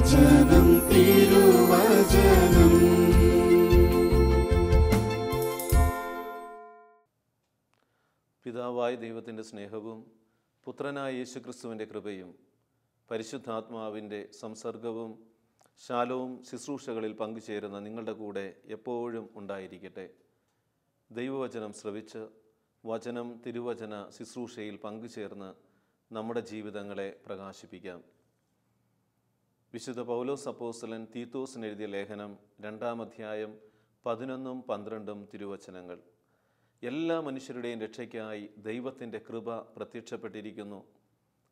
തിരുവചനം തിരുവചനം. പിതാവായ ദൈവത്തിൻ്റെ സ്നേഹവും പുത്രനായ യേശുക്രിസ്തുവിൻ്റെ കൃപയും പരിശുദ്ധാത്മാവിൻ്റെ സംസർഗവും ശാലവും ശുശ്രൂഷകളിൽ പങ്കുചേരുന്ന നിങ്ങളുടെ കൂടെ എപ്പോഴും ഉണ്ടായിരിക്കട്ടെ. ദൈവവചനം ശ്രവിച്ച് വചനം തിരുവചന ശുശ്രൂഷയിൽ പങ്കുചേർന്ന് നമ്മുടെ ജീവിതങ്ങളെ പ്രകാശിപ്പിക്കാം. വിശുദ്ധ പൗലോസ് അപ്പോസ്തലൻ തീത്തോസിന് എഴുതിയ ലേഖനം 2-ാം അധ്യായം 11-12 തിരുവചനങ്ങൾ. എല്ലാ മനുഷ്യരുടെയും രക്ഷയ്ക്കായി ദൈവത്തിൻ്റെ കൃപ പ്രത്യക്ഷപ്പെട്ടിരിക്കുന്നു.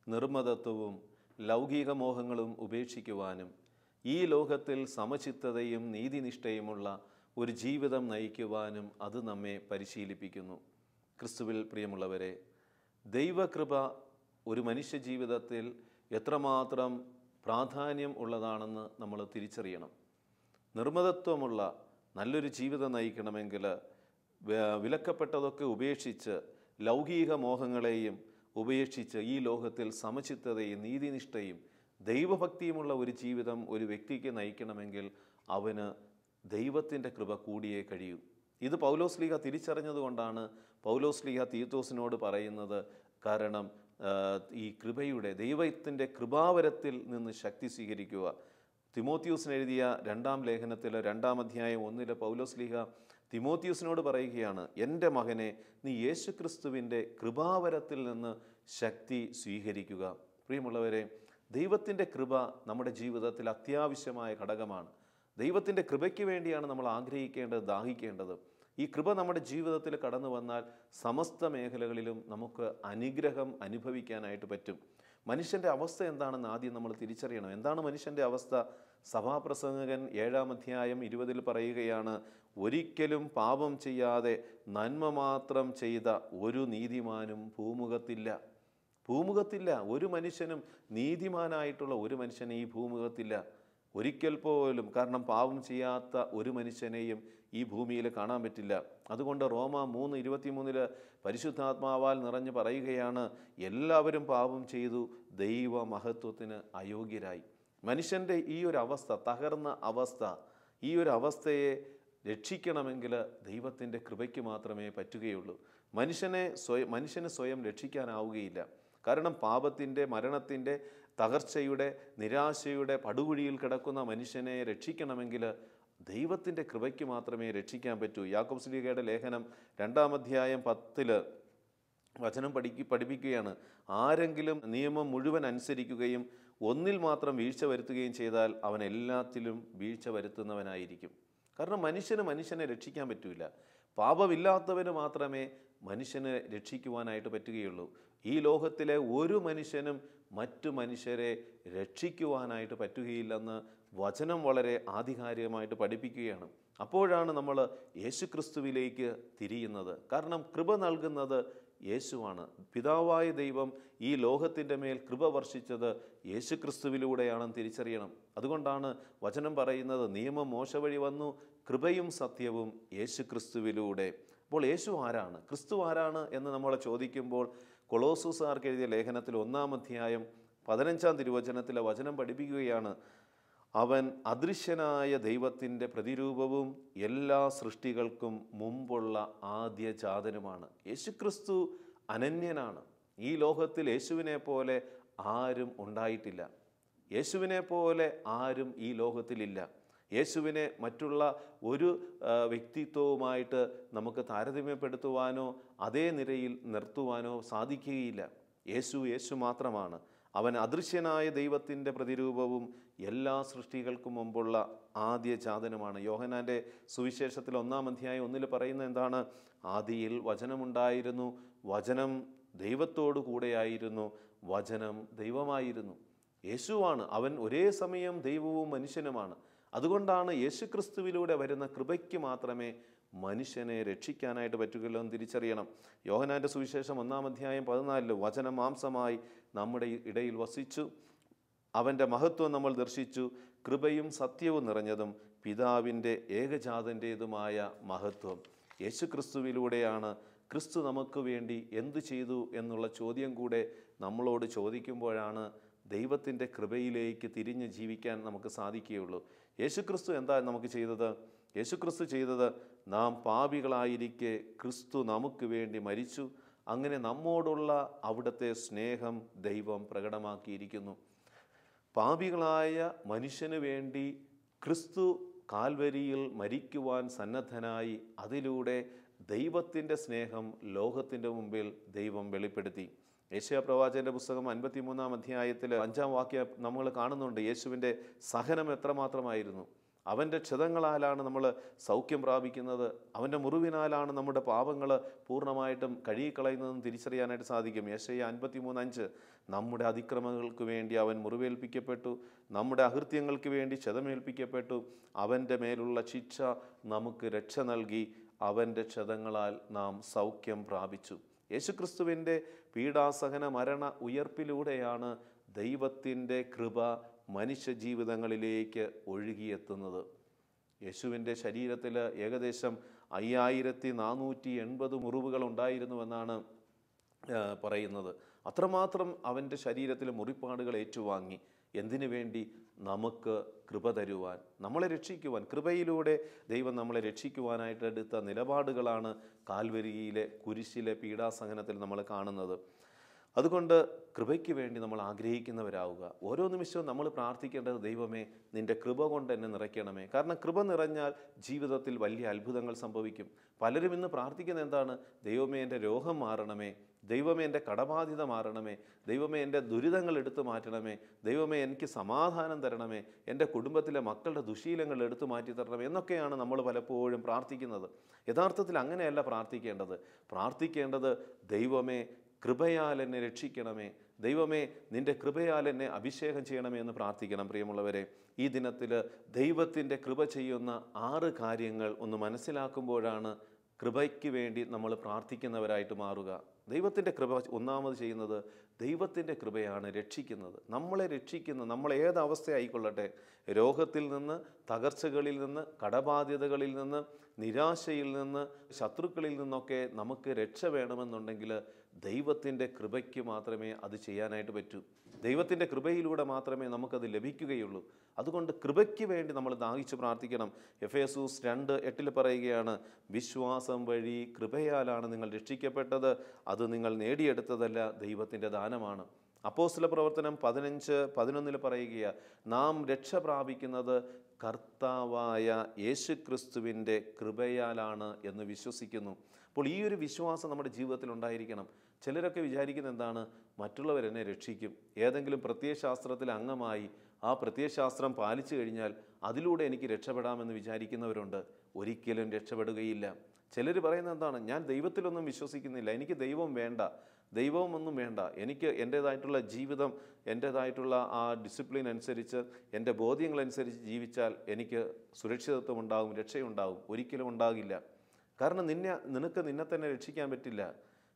നിർമ്മതത്വവും ലൗകിക മോഹങ്ങളും ഉപേക്ഷിക്കുവാനും ഈ ലോകത്തിൽ സമചിത്തതയും നീതിനിഷ്ഠയുമുള്ള ഒരു ജീവിതം നയിക്കുവാനും അത് നമ്മെ പരിശീലിപ്പിക്കുന്നു. ക്രിസ്തുവിൽ പ്രിയമുള്ളവരെ, ദൈവകൃപ ഒരു മനുഷ്യ ജീവിതത്തിൽ എത്രമാത്രം പ്രാധാന്യം ഉള്ളതാണെന്ന് നമ്മൾ തിരിച്ചറിയണം. നിർമ്മതത്വമുള്ള നല്ലൊരു ജീവിതം നയിക്കണമെങ്കിൽ വിലക്കപ്പെട്ടതൊക്കെ ഉപേക്ഷിച്ച് ലൗകിക മോഹങ്ങളെയും ഉപേക്ഷിച്ച് ഈ ലോകത്തിൽ സമചിത്തതയും നീതിനിഷ്ഠയും ദൈവഭക്തിയുമുള്ള ഒരു ജീവിതം ഒരു വ്യക്തിക്ക് നയിക്കണമെങ്കിൽ അവന് ദൈവത്തിൻ്റെ കൃപ കൂടിയേ കഴിയൂ. ഇത് പൗലോസ്ലീഹ തിരിച്ചറിഞ്ഞതുകൊണ്ടാണ് പൗലോസ്ലീഹ തീത്തോസിനോട് പറയുന്നത്. കാരണം ഈ കൃപയുടെ ദൈവത്തിൻ്റെ കൃപാവരത്തിൽ നിന്ന് ശക്തി സ്വീകരിക്കുക. തിമോത്തിയൂസിന് എഴുതിയ 2-ാം ലേഖനത്തിൽ 2-ാം അധ്യായം 1 പൗലോസ്ലീഹ തിമോത്തിയൂസിനോട് പറയുകയാണ്, എൻ്റെ മകനെ, നീ യേശുക്രിസ്തുവിൻ്റെ കൃപാവരത്തിൽ നിന്ന് ശക്തി സ്വീകരിക്കുക. പ്രിയമുള്ളവരെ, ദൈവത്തിൻ്റെ കൃപ നമ്മുടെ ജീവിതത്തിൽ അത്യാവശ്യമായ ഘടകമാണ്. ദൈവത്തിൻ്റെ കൃപയ്ക്ക് വേണ്ടിയാണ് നമ്മൾ ആഗ്രഹിക്കേണ്ടത്, ദാഹിക്കേണ്ടത്. ഈ കൃപ നമ്മുടെ ജീവിതത്തിൽ കടന്നു വന്നാൽ സമസ്ത മേഖലകളിലും നമുക്ക് അനുഗ്രഹം അനുഭവിക്കാനായിട്ട് പറ്റും. മനുഷ്യൻ്റെ അവസ്ഥ എന്താണെന്ന് ആദ്യം നമ്മൾ തിരിച്ചറിയണം. എന്താണ് മനുഷ്യൻ്റെ അവസ്ഥ? സഭാപ്രസംഗകൻ 7-ാം അധ്യായം 20 പറയുകയാണ്, ഒരിക്കലും പാപം ചെയ്യാതെ നന്മ മാത്രം ചെയ്ത ഒരു നീതിമാനും ഭൂമുഖത്തില്ല. ഭൂമുഖത്തില്ല. ഒരു മനുഷ്യനും നീതിമാനായിട്ടുള്ള ഒരു മനുഷ്യനെ ഈ ഭൂമുഖത്തില്ല ഒരിക്കൽ പോലും. കാരണം പാപം ചെയ്യാത്ത ഒരു മനുഷ്യനെയും ഈ ഭൂമിയിൽ കാണാൻ പറ്റില്ല. അതുകൊണ്ട് റോമ 3:23 പരിശുദ്ധാത്മാവാൽ നിറഞ്ഞ് പറയുകയാണ്, എല്ലാവരും പാപം ചെയ്തു ദൈവ മഹത്വത്തിന് അയോഗ്യരായി. മനുഷ്യൻ്റെ ഈ ഒരു അവസ്ഥ, തകർന്ന അവസ്ഥ, ഈ ഒരു അവസ്ഥയെ രക്ഷിക്കണമെങ്കിൽ ദൈവത്തിൻ്റെ കൃപയ്ക്ക് മാത്രമേ പറ്റുകയുള്ളൂ. മനുഷ്യന് സ്വയം രക്ഷിക്കാനാവുകയില്ല. കാരണം പാപത്തിൻ്റെ, മരണത്തിൻ്റെ, തകർച്ചയുടെ, നിരാശയുടെ പടുകുഴിയിൽ കിടക്കുന്ന മനുഷ്യനെ രക്ഷിക്കണമെങ്കിൽ ദൈവത്തിൻ്റെ കൃപയ്ക്ക് മാത്രമേ രക്ഷിക്കാൻ പറ്റൂ. യാക്കോബ് ശ്ലീഹയുടെ ലേഖനം 2-ാം അധ്യായം 10 വചനം പഠിപ്പിക്കുകയാണ്, ആരെങ്കിലും നിയമം മുഴുവൻ അനുസരിക്കുകയും ഒന്നിൽ മാത്രം വീഴ്ച വരുത്തുകയും ചെയ്താൽ അവൻ എല്ലാത്തിലും വീഴ്ച വരുത്തുന്നവനായിരിക്കും. കാരണം മനുഷ്യനെ രക്ഷിക്കാൻ പറ്റില്ല. പാപമില്ലാത്തവന് മാത്രമേ മനുഷ്യനെ രക്ഷിക്കുവാനായിട്ട് പറ്റുകയുള്ളൂ. ഈ ലോകത്തിലെ ഒരു മനുഷ്യനും മറ്റു മനുഷ്യരെ രക്ഷിക്കുവാനായിട്ട് പറ്റുകയില്ലെന്ന് വചനം വളരെ ആധികാരികമായിട്ട് പഠിപ്പിക്കുകയാണ്. അപ്പോഴാണ് നമ്മൾ യേശുക്രിസ്തുവിലേക്ക് തിരിയുന്നത്. കാരണം കൃപ നൽകുന്നത് യേശുവാണ്. പിതാവായ ദൈവം ഈ ലോകത്തിൻ്റെ മേൽ കൃപ വർഷിച്ചത് യേശുക്രിസ്തുവിലൂടെയാണെന്ന് തിരിച്ചറിയണം. അതുകൊണ്ടാണ് വചനം പറയുന്നത്, നിയമം മോശ വഴി വന്നു, കൃപയും സത്യവും യേശുക്രിസ്തുവിലൂടെ. അപ്പോൾ യേശു ആരാണ്, ക്രിസ്തു ആരാണ് എന്ന് നമ്മൾ ചോദിക്കുമ്പോൾ കൊളോസ്യർക്ക് എഴുതിയ ലേഖനത്തിൽ 1-ാം അധ്യായം 15-ാം തിരുവചനത്തിലെ വചനം പഠിപ്പിക്കുകയാണ്, അവൻ അദൃശ്യനായ ദൈവത്തിൻ്റെ പ്രതിരൂപവും എല്ലാ സൃഷ്ടികൾക്കും മുമ്പുള്ള ആദ്യജാതനുമാണ്. യേശുക്രിസ്തു അനന്യനാണ്. ഈ ലോകത്തിൽ യേശുവിനെ പോലെ ആരും ഉണ്ടായിട്ടില്ല. യേശുവിനെ പോലെ ആരും ഈ ലോകത്തിലില്ല. യേശുവിനെ മറ്റുള്ള ഒരു വ്യക്തിത്വവുമായിട്ട് നമുക്ക് താരതമ്യപ്പെടുത്തുവാനോ അതേ നിരയിൽ നിർത്തുവാനോ സാധിക്കുകയില്ല. യേശു മാത്രമാണ്. അവൻ അദൃശ്യനായ ദൈവത്തിൻ്റെ പ്രതിരൂപവും എല്ലാ സൃഷ്ടികൾക്കും മുമ്പുള്ള ആദ്യജാതനുമാണ്. യോഹന്നാൻ്റെ സുവിശേഷത്തിൽ 1-ാം അധ്യായം 1 പറയുന്നത് എന്താണ്? ആദിയിൽ വചനമുണ്ടായിരുന്നു, വചനം ദൈവത്തോടു കൂടെയായിരുന്നു, വചനം ദൈവമായിരുന്നു. യേശുവാണ്. അവൻ ഒരേ സമയം ദൈവവും മനുഷ്യനുമാണ്. അതുകൊണ്ടാണ് യേശുക്രിസ്തുവിലൂടെ വരുന്ന കൃപയ്ക്ക് മാത്രമേ മനുഷ്യനെ രക്ഷിക്കാനായിട്ട് പറ്റുകയുള്ളൂ എന്ന് തിരിച്ചറിയണം. യോഹന്നാൻ്റെ സുവിശേഷം 1-ാം അധ്യായം 14 വചനം മാംസമായി നമ്മുടെ ഇടയിൽ വസിച്ചു, അവൻ്റെ മഹത്വം നമ്മൾ ദർശിച്ചു, കൃപയും സത്യവും നിറഞ്ഞതും പിതാവിൻ്റെ ഏകജാതൻ്റേതുമായ മഹത്വം. യേശുക്രിസ്തുവിലൂടെയാണ്. ക്രിസ്തു നമുക്ക് വേണ്ടി എന്തു ചെയ്തു എന്നുള്ള ചോദ്യം കൂടെ നമ്മളോട് ചോദിക്കുമ്പോഴാണ് ദൈവത്തിൻ്റെ കൃപയിലേക്ക് തിരിഞ്ഞ് ജീവിക്കാൻ നമുക്ക് സാധിക്കുകയുള്ളൂ. യേശുക്രിസ്തു എന്താ നമുക്ക് ചെയ്തത്? യേശുക്രിസ്തു ചെയ്തത്, നാം പാപികളായിരിക്കെ ക്രിസ്തു നമുക്ക് വേണ്ടി മരിച്ചു. അങ്ങനെ നമ്മോടുള്ള അവിടുത്തെ സ്നേഹം ദൈവം പ്രകടമാക്കിയിരിക്കുന്നു. പാപികളായ മനുഷ്യന് വേണ്ടി ക്രിസ്തു കാൽവരിയിൽ മരിക്കുവാൻ സന്നദ്ധനായി. അതിലൂടെ ദൈവത്തിൻ്റെ സ്നേഹം ലോകത്തിൻ്റെ മുമ്പിൽ ദൈവം വെളിപ്പെടുത്തി. യേശയ്യാ പ്രവാചകന്റെ പുസ്തകം 53-ാം അധ്യായത്തിൽ 5-ാം വാക്യം നമ്മൾ കാണുന്നുണ്ട്. യേശുവിൻ്റെ സഹനം എത്രമാത്രമായിരുന്നു. അവൻ്റെ ക്ഷതങ്ങളാലാണ് നമ്മൾ സൗഖ്യം പ്രാപിക്കുന്നത്. അവൻ്റെ മുറിവിനാലാണ് നമ്മുടെ പാപങ്ങൾ പൂർണ്ണമായിട്ടും കഴുകിക്കളയുന്നതെന്ന് തിരിച്ചറിയാനായിട്ട് സാധിക്കും. യേശയ്യാ 53:5 നമ്മുടെ അതിക്രമങ്ങൾക്ക് വേണ്ടി അവൻ മുറിവേൽപ്പിക്കപ്പെട്ടു, നമ്മുടെ അകൃത്യങ്ങൾക്ക് വേണ്ടി ക്ഷതമേൽപ്പിക്കപ്പെട്ടു, അവൻ്റെ മേലുള്ള ശിക്ഷ നമുക്ക് രക്ഷ നൽകി, അവൻ്റെ ക്ഷതങ്ങളാൽ നാം സൗഖ്യം പ്രാപിച്ചു. യേശുക്രിസ്തുവിൻ്റെ പീഡാസഹന മരണ ഉയർപ്പിലൂടെയാണ് ദൈവത്തിൻ്റെ കൃപ മനുഷ്യ ജീവിതങ്ങളിലേക്ക് ഒഴുകിയെത്തുന്നത്. യേശുവിൻ്റെ ശരീരത്തിൽ ഏകദേശം 5480 മുറിവുകൾ ഉണ്ടായിരുന്നുവെന്നാണ് പറയുന്നത്. അത്രമാത്രം അവൻ്റെ ശരീരത്തിൽ മുറിപ്പാടുകൾ ഏറ്റുവാങ്ങി. എന്തിനു വേണ്ടി? നമുക്ക് കൃപ തരുവാൻ, നമ്മളെ രക്ഷിക്കുവാൻ. കൃപയിലൂടെ ദൈവം നമ്മളെ രക്ഷിക്കുവാനായിട്ട് എടുത്ത നിലപാടുകളാണ് കാൽവരിയിലെ കുരിശിലെ പീഡാസഹനത്തിൽ നമ്മൾ കാണുന്നത്. അതുകൊണ്ട് കൃപയ്ക്ക് വേണ്ടി നമ്മൾ ആഗ്രഹിക്കുന്നവരാവുക. ഓരോ നിമിഷവും നമ്മൾ പ്രാർത്ഥിക്കേണ്ടത്, ദൈവമേ നിൻ്റെ കൃപ കൊണ്ട് എന്നെ നിറയ്ക്കണമേ. കാരണം കൃപ നിറഞ്ഞാൽ ജീവിതത്തിൽ വലിയ അത്ഭുതങ്ങൾ സംഭവിക്കും. പലരും ഇന്ന് പ്രാർത്ഥിക്കുന്നത് എന്താണ്? ദൈവമേ എൻ്റെ രോഗം മാറണമേ, ദൈവമേ എൻ്റെ കടബാധ്യത മാറണമേ, ദൈവമേ എൻ്റെ ദുരിതങ്ങൾ എടുത്തു മാറ്റണമേ, ദൈവമേ എനിക്ക് സമാധാനം തരണമേ, എൻ്റെ കുടുംബത്തിലെ മക്കളുടെ ദുശീലങ്ങൾ എടുത്തു മാറ്റി തരണമേ എന്നൊക്കെയാണ് നമ്മൾ പലപ്പോഴും പ്രാർത്ഥിക്കുന്നത്. യഥാർത്ഥത്തിൽ അങ്ങനെയല്ല പ്രാർത്ഥിക്കേണ്ടത്. പ്രാർത്ഥിക്കേണ്ടത്, ദൈവമേ കൃപയാൽ എന്നെ രക്ഷിക്കണമേ, ദൈവമേ നിൻ്റെ കൃപയാൽ എന്നെ അഭിഷേകം ചെയ്യണമേ എന്ന് പ്രാർത്ഥിക്കണം. പ്രിയമുള്ളവരെ, ഈ ദിനത്തിൽ ദൈവത്തിൻ്റെ കൃപ ചെയ്യുന്ന 6 കാര്യങ്ങൾ ഒന്ന് മനസ്സിലാക്കുമ്പോഴാണ് കൃപയ്ക്ക് വേണ്ടി നമ്മൾ പ്രാർത്ഥിക്കുന്നവരായിട്ട് മാറുക. ദൈവത്തിൻ്റെ കൃപ ഒന്നാമത് ചെയ്യുന്നത്, ദൈവത്തിൻ്റെ കൃപയാണ് രക്ഷിക്കുന്നത്. നമ്മളെ രക്ഷിക്കുന്ന, നമ്മൾ ഏതവസ്ഥയായിക്കൊള്ളട്ടെ, രോഗത്തിൽ നിന്ന്, തകർച്ചകളിൽ നിന്ന്, കടബാധ്യതകളിൽ നിന്ന്, നിരാശയിൽ നിന്ന്, ശത്രുക്കളിൽ നിന്നൊക്കെ നമുക്ക് രക്ഷ വേണമെന്നുണ്ടെങ്കിൽ ദൈവത്തിൻ്റെ കൃപയ്ക്ക് മാത്രമേ അത് ചെയ്യാനായിട്ട് പറ്റൂ. ദൈവത്തിൻ്റെ കൃപയിലൂടെ മാത്രമേ നമുക്കത് ലഭിക്കുകയുള്ളൂ. അതുകൊണ്ട് കൃപയ്ക്ക് വേണ്ടി നമ്മൾ ദാഹിച്ച് പ്രാർത്ഥിക്കണം. എഫേസൂസ് 2:8 പറയുകയാണ്, വിശ്വാസം വഴി കൃപയാലാണ് നിങ്ങൾ രക്ഷിക്കപ്പെട്ടത്, അത് നിങ്ങൾ നേടിയെടുത്തതല്ല, ദൈവത്തിൻ്റെ ദാനമാണ്. അപ്പോസ്തല പ്രവർത്തനം 15:11 പറയുകയാണ്, നാം രക്ഷ പ്രാപിക്കുന്നത് കർത്താവായ യേശുക്രിസ്തുവിൻ്റെ കൃപയാലാണ് എന്ന് വിശ്വസിക്കുന്നു. അപ്പോൾ ഈ ഒരു വിശ്വാസം നമ്മുടെ ജീവിതത്തിൽ ഉണ്ടായിരിക്കണം. ചിലരൊക്കെ വിചാരിക്കുന്നത് എന്താണ്? മറ്റുള്ളവരെന്നെ രക്ഷിക്കും. ഏതെങ്കിലും പ്രത്യയശാസ്ത്രത്തിൽ അംഗമായി ആ പ്രത്യയശാസ്ത്രം പാലിച്ചു കഴിഞ്ഞാൽ അതിലൂടെ എനിക്ക് രക്ഷപ്പെടാമെന്ന് വിചാരിക്കുന്നവരുണ്ട്. ഒരിക്കലും രക്ഷപ്പെടുകയില്ല. ചിലർ പറയുന്നത് എന്താണ്? ഞാൻ ദൈവത്തിലൊന്നും വിശ്വസിക്കുന്നില്ല, എനിക്ക് ദൈവം വേണ്ട, ദൈവമൊന്നും വേണ്ട, എനിക്ക് എൻ്റേതായിട്ടുള്ള ജീവിതം, എൻ്റേതായിട്ടുള്ള ആ ഡിസിപ്ലിൻ അനുസരിച്ച്, എൻ്റെ ബോധ്യങ്ങളനുസരിച്ച് ജീവിച്ചാൽ എനിക്ക് സുരക്ഷിതത്വം ഉണ്ടാകും, രക്ഷയുണ്ടാകും. ഒരിക്കലും ഉണ്ടാകില്ല. കാരണം നിനക്ക് നിന്നെ തന്നെ രക്ഷിക്കാൻ പറ്റില്ല.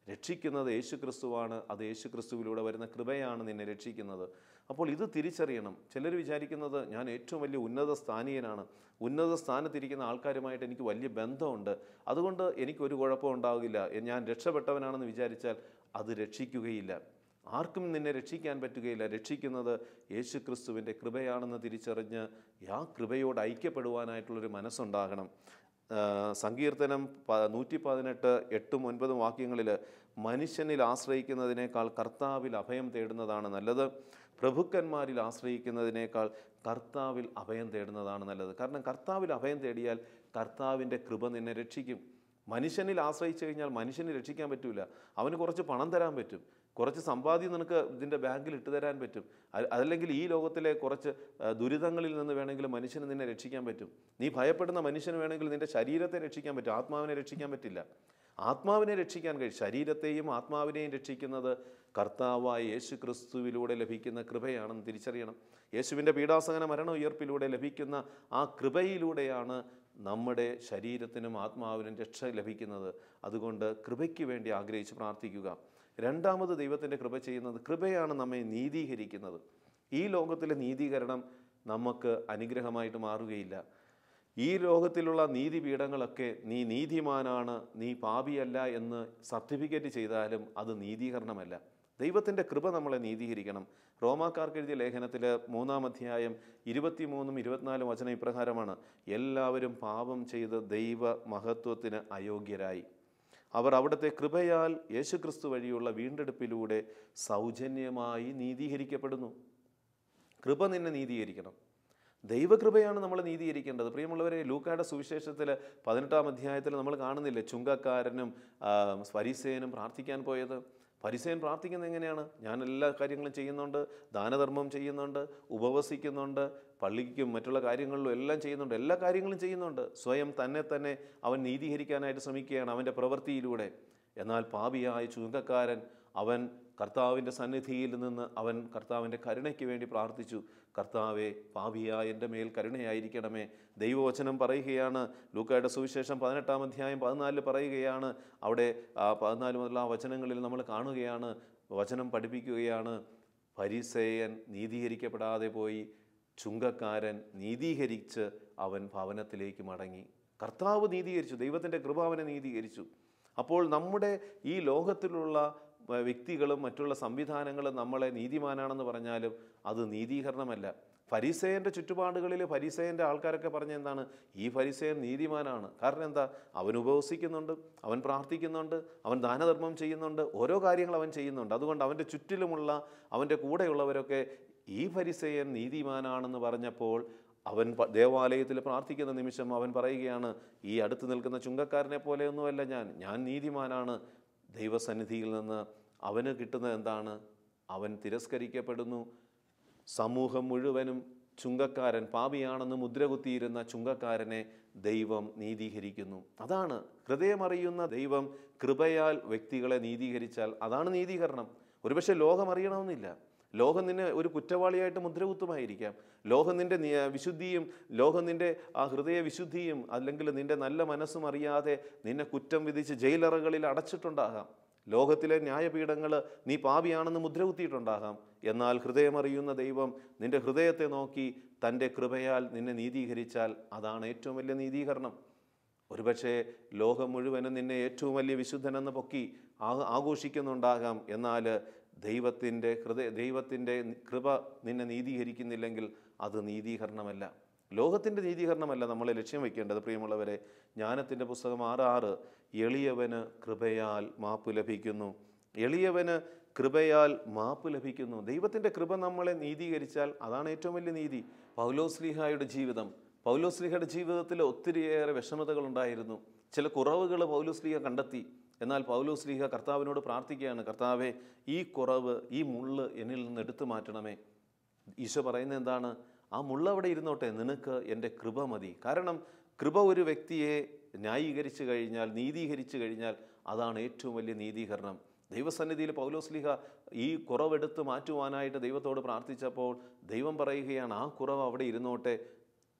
രക്ഷിക്കുന്നത് യേശുക്രിസ്തുവാണ്. അത് യേശുക്രിസ്തുവിലൂടെ വരുന്ന കൃപയാണ് നിന്നെ രക്ഷിക്കുന്നത്. അപ്പോൾ ഇത് തിരിച്ചറിയണം. ചിലർ വിചാരിക്കുന്നത് ഞാൻ ഏറ്റവും വലിയ ഉന്നത സ്ഥാനീയനാണ്, ഉന്നത സ്ഥാനത്തിരിക്കുന്ന ആൾക്കാരുമായിട്ട് എനിക്ക് വലിയ ബന്ധമുണ്ട്, അതുകൊണ്ട് എനിക്കൊരു കുഴപ്പം ഉണ്ടാകില്ല, ഞാൻ രക്ഷപ്പെട്ടവനാണെന്ന് വിചാരിച്ചാൽ അത് രക്ഷിക്കുകയില്ല. ആർക്കും നിന്നെ രക്ഷിക്കാൻ പറ്റുകയില്ല. രക്ഷിക്കുന്നത് യേശുക്രിസ്തുവിൻ്റെ കൃപയാണെന്ന് തിരിച്ചറിഞ്ഞ് ആ കൃപയോട് ഐക്യപ്പെടുവാനായിട്ടുള്ളൊരു മനസ്സുണ്ടാകണം. സങ്കീർത്തനം 118 8-9 വാക്യങ്ങളിൽ, മനുഷ്യനിൽ ആശ്രയിക്കുന്നതിനേക്കാൾ കർത്താവിൽ അഭയം തേടുന്നതാണ് നല്ലത്, പ്രഭുക്കന്മാരിൽ ആശ്രയിക്കുന്നതിനേക്കാൾ കർത്താവിൽ അഭയം തേടുന്നതാണ് നല്ലത്. കാരണം കർത്താവിൽ അഭയം തേടിയാൽ കർത്താവിൻ്റെ കൃപ നിന്നെ രക്ഷിക്കും. മനുഷ്യനിൽ ആശ്രയിച്ചു കഴിഞ്ഞാൽ മനുഷ്യന് രക്ഷിക്കാൻ പറ്റില്ല. അവന് കുറച്ച് പണം തരാൻ പറ്റും, കുറച്ച് സമ്പാദ്യം നിനക്ക് ഇതിൻ്റെ ബാങ്കിൽ ഇട്ട് തരാൻ പറ്റും, അതല്ലെങ്കിൽ ഈ ലോകത്തിലെ കുറച്ച് ദുരിതങ്ങളിൽ നിന്ന് വേണമെങ്കിൽ മനുഷ്യന് നിന്നെ രക്ഷിക്കാൻ പറ്റും. നീ ഭയപ്പെടുന്ന മനുഷ്യന് വേണമെങ്കിൽ നിൻ്റെ ശരീരത്തെ രക്ഷിക്കാൻ പറ്റും, ആത്മാവിനെ രക്ഷിക്കാൻ പറ്റില്ല. ആത്മാവിനെ രക്ഷിക്കാൻ കഴിയും. ശരീരത്തെയും ആത്മാവിനെയും രക്ഷിക്കുന്നത് കർത്താവായ യേശു ക്രിസ്തുവിലൂടെ ലഭിക്കുന്ന കൃപയാണെന്ന് തിരിച്ചറിയണം. യേശുവിൻ്റെ പീഡാസഹന മരണ ഉയർപ്പിലൂടെ ലഭിക്കുന്ന ആ കൃപയിലൂടെയാണ് നമ്മുടെ ശരീരത്തിനും ആത്മാവിനും രക്ഷ ലഭിക്കുന്നത്. അതുകൊണ്ട് കൃപയ്ക്ക് വേണ്ടി ആഗ്രഹിച്ച് പ്രാർത്ഥിക്കുക. രണ്ടാമത് ദൈവത്തിൻ്റെ കൃപ ചെയ്യുന്നത്, കൃപയാണ് നമ്മെ നീതീകരിക്കുന്നത്. ഈ ലോകത്തിലെ നീതീകരണം നമുക്ക് അനുഗ്രഹമായിട്ട് മാറുകയില്ല. ഈ ലോകത്തിലുള്ള നീതിപീഠങ്ങളൊക്കെ നീ നീതിമാനാണ്, നീ പാപിയല്ല എന്ന് സർട്ടിഫിക്കറ്റ് ചെയ്താലും അത് നീതീകരണമല്ല. ദൈവത്തിൻ്റെ കൃപ നമ്മളെ നീതീകരിക്കണം. റോമാക്കാർക്ക് എഴുതിയ ലേഖനത്തിൽ 3-ാം അധ്യായം 23-24 വചനം ഇപ്രകാരമാണ്: എല്ലാവരും പാപം ചെയ്ത് ദൈവ മഹത്വത്തിന് അയോഗ്യരായി അവർ അവിടുത്തെ കൃപയാൽ യേശുക്രിസ്തു വഴിയുള്ള വീണ്ടെടുപ്പിലൂടെ സൗജന്യമായി നീതീകരിക്കപ്പെടുന്നു. കൃപ നിന്നെ നീതീകരിക്കണം. ദൈവകൃപയാണ് നമ്മൾ നീതീകരിക്കേണ്ടത്. പ്രിയമുള്ളവരെ, ലൂക്കായുടെ സുവിശേഷത്തിൽ 18-ാം അധ്യായത്തിൽ നമ്മൾ കാണുന്നില്ലേ ചുങ്കക്കാരനും ഫരിസേയനും പ്രാർത്ഥിക്കാൻ പോയത്? ഫരിസേയൻ പ്രാർത്ഥിക്കുന്നത് എങ്ങനെയാണ്? ഞാൻ എല്ലാ കാര്യങ്ങളും ചെയ്യുന്നുണ്ട്, ദാനധർമ്മം ചെയ്യുന്നുണ്ട്, ഉപവസിക്കുന്നുണ്ട്, പള്ളിക്കും മറ്റുള്ള കാര്യങ്ങളിലും എല്ലാം ചെയ്യുന്നുണ്ട്, എല്ലാ കാര്യങ്ങളും ചെയ്യുന്നുണ്ട്. സ്വയം തന്നെ അവൻ നീതീകരിക്കാനായിട്ട് ശ്രമിക്കുകയാണ് അവൻ്റെ പ്രവൃത്തിയിലൂടെ. എന്നാൽ പാപിയായ ചുങ്കക്കാരൻ അവൻ കർത്താവിൻ്റെ സന്നിധിയിൽ നിന്ന് അവൻ കർത്താവിൻ്റെ കരുണയ്ക്ക് വേണ്ടി പ്രാർത്ഥിച്ചു. കർത്താവെ, പാപിയായ എൻ്റെ മേൽ കരുണയായിരിക്കണമേ. ദൈവവചനം പറയുകയാണ്, ലൂക്കായുടെ സുവിശേഷം 18-ാം അധ്യായം 14 പറയുകയാണ്. അവിടെ 14 മുതലുള്ള ആ വചനങ്ങളിൽ നമ്മൾ കാണുകയാണ്, വചനം പഠിപ്പിക്കുകയാണ്, ഫരിസേയൻ നീതീകരിക്കപ്പെടാതെ പോയി, ചുങ്കക്കാരൻ നീതീകരിച്ച് അവൻ ഭവനത്തിലേക്ക് മടങ്ങി. കർത്താവ് നീതീകരിച്ചു, ദൈവത്തിൻ്റെ കൃപ അവനെ നീതീകരിച്ചു. അപ്പോൾ നമ്മുടെ ഈ ലോകത്തിലുള്ള വ്യക്തികളും മറ്റുള്ള സംവിധാനങ്ങളും നമ്മളെ നീതിമാനാണെന്ന് പറഞ്ഞാലും അത് നീതീകരണമല്ല. ഫരിസേയൻ്റെ ചുറ്റുപാടുകളിൽ ഫരിസേയൻ്റെ ആൾക്കാരൊക്കെ പറഞ്ഞ എന്താണ്? ഈ ഫരിസേയൻ നീതിമാനാണ്. കാരണം എന്താ? അവൻ ഉപവസിക്കുന്നുണ്ട്, അവൻ പ്രാർത്ഥിക്കുന്നുണ്ട്, അവൻ ദാനധർമ്മം ചെയ്യുന്നുണ്ട്, ഓരോ കാര്യങ്ങൾ അവൻ ചെയ്യുന്നുണ്ട്. അതുകൊണ്ട് അവൻ്റെ ചുറ്റിലുമുള്ള അവൻ്റെ കൂടെയുള്ളവരൊക്കെ ഈ ഫരിസേയൻ നീതിമാനാണെന്ന് പറഞ്ഞപ്പോൾ അവൻ ദേവാലയത്തിൽ പ്രാർത്ഥിക്കുന്ന നിമിഷം അവൻ പറയുകയാണ്, ഈ അടുത്ത് നിൽക്കുന്ന ചുങ്കക്കാരനെ പോലെയൊന്നുമല്ല ഞാൻ നീതിമാനാണ്. ദൈവസന്നിധിയിൽ നിന്ന് അവന് കിട്ടുന്നത് എന്താണ്? അവൻ തിരസ്കരിക്കപ്പെടുന്നു. സമൂഹം മുഴുവനും ചുങ്കക്കാരൻ പാപിയാണെന്ന് മുദ്രകുത്തിയിരുന്ന ചുങ്കക്കാരനെ ദൈവം നീതീകരിക്കുന്നു. അതാണ് ഹൃദയമറിയുന്ന ദൈവം കൃപയാൽ വ്യക്തികളെ നീതീകരിച്ചാൽ അതാണ് നീതീകരണം. ഒരുപക്ഷെ ലോകം അറിയണമെന്നില്ല. ലോകം നിന്നെ ഒരു കുറ്റവാളിയായിട്ട് മുദ്രകുത്തുമായിരിക്കാം. ലോകം നിൻ്റെ വിശുദ്ധിയും ലോകം നിൻ്റെ ആ ഹൃദയ വിശുദ്ധിയും അല്ലെങ്കിൽ നിൻ്റെ നല്ല മനസ്സും അറിയാതെ നിന്നെ കുറ്റം വിധിച്ച് ജയിലറകളിൽ അടച്ചിട്ടുണ്ടാകാം. ലോകത്തിലെ ന്യായപീഠങ്ങൾ നീ പാപിയാണെന്ന് മുദ്രകുത്തിയിട്ടുണ്ടാകാം. എന്നാൽ ഹൃദയമറിയുന്ന ദൈവം നിൻ്റെ ഹൃദയത്തെ നോക്കി തൻ്റെ കൃപയാൽ നിന്നെ നീതീകരിച്ചാൽ അതാണ് ഏറ്റവും വലിയ നീതീകരണം. ഒരുപക്ഷെ ലോകം മുഴുവനും നിന്നെ ഏറ്റവും വലിയ വിശുദ്ധനെന്ന് പൊക്കി ആഘോഷിക്കുന്നുണ്ടാകാം. എന്നാൽ ദൈവത്തിൻ്റെ കൃപ നിന്നെ നീതീകരിക്കുന്നില്ലെങ്കിൽ അത് നീതീകരണമല്ല. ലോകത്തിൻ്റെ നീതീകരണമല്ല നമ്മളെ ലക്ഷ്യം വയ്ക്കേണ്ടത്. പ്രിയമുള്ളവരെ, ജ്ഞാനത്തിൻ്റെ പുസ്തകം 6:6 എളിയവന് കൃപയാൽ മാപ്പ് ലഭിക്കുന്നു. എളിയവന് കൃപയാൽ മാപ്പ് ലഭിക്കുന്നു. ദൈവത്തിൻ്റെ കൃപ നമ്മളെ നീതീകരിച്ചാൽ അതാണ് ഏറ്റവും വലിയ നീതി. പൗലോസ്ലീഹായുടെ ജീവിതത്തിൽ ഒത്തിരിയേറെ വിഷമതകളുണ്ടായിരുന്നു. ചില കുറവുകൾ പൗലോസ്ലീഹ കണ്ടെത്തി. എന്നാൽ പൗലോസ്ലീഹ കർത്താവിനോട് പ്രാർത്ഥിക്കുകയാണ്, കർത്താവെ, ഈ കുറവ്, ഈ മുള്ള് എന്നിൽ നിന്ന് എടുത്തു മാറ്റണമേ. ഈശോ പറയുന്നത് എന്താണ്? ആ മുള്ള അവിടെ ഇരുന്നോട്ടെ, നിനക്ക് എൻ്റെ കൃപ മതി. കാരണം കൃപ ഒരു വ്യക്തിയെ ന്യായീകരിച്ചു കഴിഞ്ഞാൽ, നീതീകരിച്ചു കഴിഞ്ഞാൽ അതാണ് ഏറ്റവും വലിയ നീതീകരണം. ദൈവസന്നിധിയിൽ പൗലോസ്ലീഹ ഈ കുറവെടുത്ത് മാറ്റുവാനായിട്ട് ദൈവത്തോട് പ്രാർത്ഥിച്ചപ്പോൾ ദൈവം പറയുകയാണ്, ആ കുറവ് അവിടെ ഇരുന്നോട്ടെ,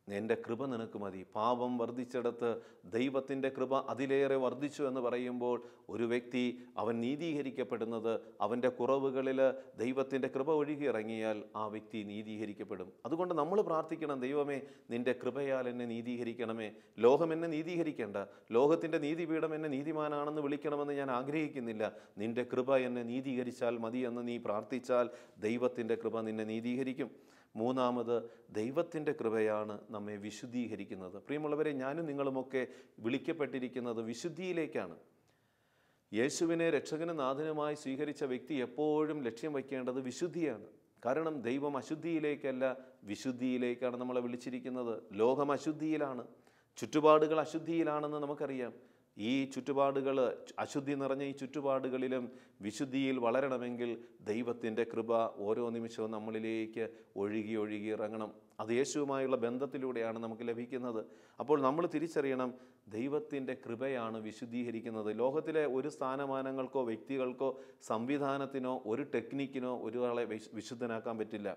എൻ്റെ കൃപ നിനക്ക് മതി. പാപം വർദ്ധിച്ചിടത്ത് ദൈവത്തിൻ്റെ കൃപ അതിലേറെ വർദ്ധിച്ചു എന്ന് പറയുമ്പോൾ ഒരു വ്യക്തി അവൻ നീതീകരിക്കപ്പെടുന്നത് അവൻ്റെ കുറവുകളിൽ ദൈവത്തിൻ്റെ കൃപ ഒഴുകിയിറങ്ങിയാൽ ആ വ്യക്തി നീതീകരിക്കപ്പെടും. അതുകൊണ്ട് നമ്മൾ പ്രാർത്ഥിക്കണം, ദൈവമേ, നിൻ്റെ കൃപയാൽ എന്നെ നീതീകരിക്കണമേ. ലോകം എന്നെ നീതീകരിക്കേണ്ട, ലോകത്തിൻ്റെ നീതിപീഠം എന്നെ നീതിമാനാണെന്ന് വിളിക്കണമെന്ന് ഞാൻ ആഗ്രഹിക്കുന്നില്ല. നിൻ്റെ കൃപ എന്നെ നീതീകരിച്ചാൽ മതി എന്ന് നീ പ്രാർത്ഥിച്ചാൽ ദൈവത്തിൻ്റെ കൃപ നിന്നെ നീതീകരിക്കും. മൂന്നാമത്, ദൈവത്തിൻ്റെ കൃപയാണ് നമ്മെ വിശുദ്ധീകരിക്കുന്നത്. പ്രിയമുള്ളവരെ, ഞാനും നിങ്ങളുമൊക്കെ വിളിക്കപ്പെട്ടിരിക്കുന്നത് വിശുദ്ധിയിലേക്കാണ്. യേശുവിനെ രക്ഷകനും നാഥനുമായി സ്വീകരിച്ച വ്യക്തി എപ്പോഴും ലക്ഷ്യം വയ്ക്കേണ്ടത് വിശുദ്ധിയാണ്. കാരണം ദൈവം അശുദ്ധിയിലേക്കല്ല, വിശുദ്ധിയിലേക്കാണ് നമ്മളെ വിളിച്ചിരിക്കുന്നത്. ലോകം അശുദ്ധിയിലാണ്, ചുറ്റുപാടുകൾ അശുദ്ധിയിലാണെന്ന് നമുക്കറിയാം. ഈ ചുറ്റുപാടുകൾ, അശുദ്ധി നിറഞ്ഞ ഈ ചുറ്റുപാടുകളിലും വിശുദ്ധിയിൽ വളരണമെങ്കിൽ ദൈവത്തിൻ്റെ കൃപ ഓരോ നിമിഷവും നമ്മളിലേക്ക് ഒഴുകി ഇറങ്ങണം. അത് യേശുവുമായുള്ള ബന്ധത്തിലൂടെയാണ് നമുക്ക് ലഭിക്കുന്നത്. അപ്പോൾ നമ്മൾ തിരിച്ചറിയണം, ദൈവത്തിൻ്റെ കൃപയാണ് വിശുദ്ധീകരിക്കുന്നത്. ലോകത്തിലെ ഒരു സ്ഥാനമാനങ്ങൾക്കോ വ്യക്തികൾക്കോ സംവിധാനത്തിനോ ഒരു ടെക്നിക്കിനോ ഒരാളെ വിശുദ്ധനാക്കാൻ പറ്റില്ല,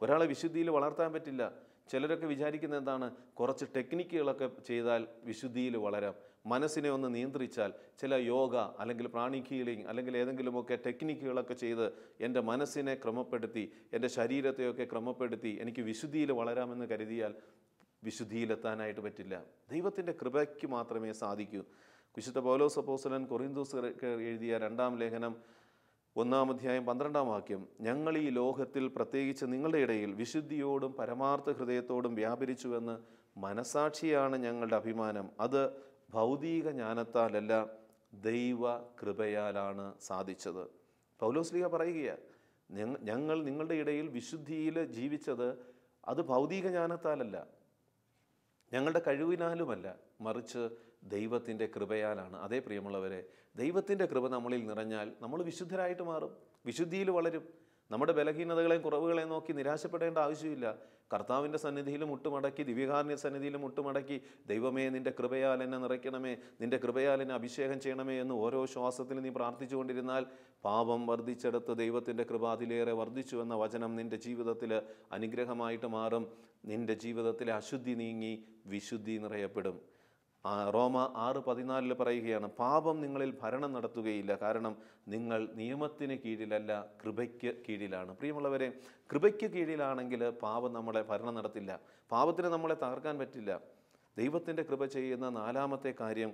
ഒരാളെ വിശുദ്ധിയിൽ വളർത്താൻ പറ്റില്ല. ചിലരൊക്കെ വിചാരിക്കുന്നത് എന്താണ്? കുറച്ച് ടെക്നിക്കുകളൊക്കെ ചെയ്താൽ വിശുദ്ധിയിൽ വളരാം. മനസ്സിനെ ഒന്ന് നിയന്ത്രിച്ചാൽ, ചില യോഗ അല്ലെങ്കിൽ പ്രാണിക് ഹീലിംഗ് അല്ലെങ്കിൽ ഏതെങ്കിലുമൊക്കെ ടെക്നിക്കുകളൊക്കെ ചെയ്ത് എൻ്റെ മനസ്സിനെ ക്രമപ്പെടുത്തി എൻ്റെ ശരീരത്തെയൊക്കെ ക്രമപ്പെടുത്തി എനിക്ക് വിശുദ്ധിയിൽ വളരാമെന്ന് കരുതിയാൽ വിശുദ്ധിയിലെത്താനായിട്ട് പറ്റില്ല. ദൈവത്തിൻ്റെ കൃപയ്ക്ക് മാത്രമേ സാധിക്കൂ. വിശുദ്ധ പൗലോസ് അപ്പോസ്തലൻ കൊറിന്തോസ് എഴുതിയ 2-ാം ലേഖനം 1-ാം അധ്യായം 12-ാം വാക്യം, ഞങ്ങൾ ഈ ലോകത്തിൽ പ്രത്യേകിച്ച് നിങ്ങളുടെ ഇടയിൽ വിശുദ്ധിയോടും പരമാർത്ഥ ഹൃദയത്തോടും വ്യാപരിച്ചുവെന്ന് മനസാക്ഷിയാണ് ഞങ്ങളുടെ അഭിമാനം. അത് ഭൗതിക ജ്ഞാനത്താലല്ല, ദൈവ കൃപയാലാണ് സാധിച്ചത്. പൗലോസ്ലീഹ പറയുകയാണ്, ഞങ്ങൾ നിങ്ങളുടെ ഇടയിൽ വിശുദ്ധിയിൽ ജീവിച്ചത് അത് ഭൗതിക ജ്ഞാനത്താലല്ല, ഞങ്ങളുടെ കഴിവിനാലുമല്ല, മറിച്ച് ദൈവത്തിൻ്റെ കൃപയാലാണ്. അതേ പ്രിയമുള്ളവരെ, ദൈവത്തിൻ്റെ കൃപ നമ്മളിൽ നിറഞ്ഞാൽ നമ്മൾ വിശുദ്ധരായിട്ട് മാറും, വിശുദ്ധിയിൽ വളരും. നമ്മുടെ ബലഹീനതകളെയും കുറവുകളെയും നോക്കി നിരാശപ്പെടേണ്ട ആവശ്യമില്ല. കർത്താവിൻ്റെ സന്നിധിയിൽ മുട്ടുമടക്കി, ദിവ്യകാരുണ്യ സന്നിധിയിൽ മുട്ടുമടക്കി, ദൈവമേ നിൻ്റെ കൃപയാൽ എന്നെ നിറയ്ക്കണമേ, നിൻ്റെ കൃപയാൽ എന്നെ അഭിഷേകം ചെയ്യണമേ എന്ന് ഓരോ ശ്വാസത്തിലും നീ പ്രാർത്ഥിച്ചുകൊണ്ടിരുന്നാൽ പാപം വർദ്ധിച്ചെടുത്ത് ദൈവത്തിൻ്റെ കൃപ അതിലേറെ വർദ്ധിച്ചു എന്ന വചനം നിൻ്റെ ജീവിതത്തിൽ അനുഗ്രഹമായിട്ട് മാറും. നിൻ്റെ ജീവിതത്തിലെ അശുദ്ധി നീങ്ങി വിശുദ്ധി നിറയപ്പെടും. റോമ 6:14 പറയുകയാണ്, പാപം നിങ്ങളിൽ ഭരണം നടത്തുകയില്ല, കാരണം നിങ്ങൾ നിയമത്തിന് കീഴിലല്ല, കൃപയ്ക്ക് കീഴിലാണ്. പ്രിയമുള്ളവരെ, കൃപയ്ക്ക് കീഴിലാണെങ്കിൽ പാപം നമ്മളെ ഭരണം നടത്തില്ല, പാപത്തിന് നമ്മളെ തകർക്കാൻ പറ്റില്ല. ദൈവത്തിൻ്റെ കൃപ ചെയ്യുന്ന 4-മത്തെ കാര്യം,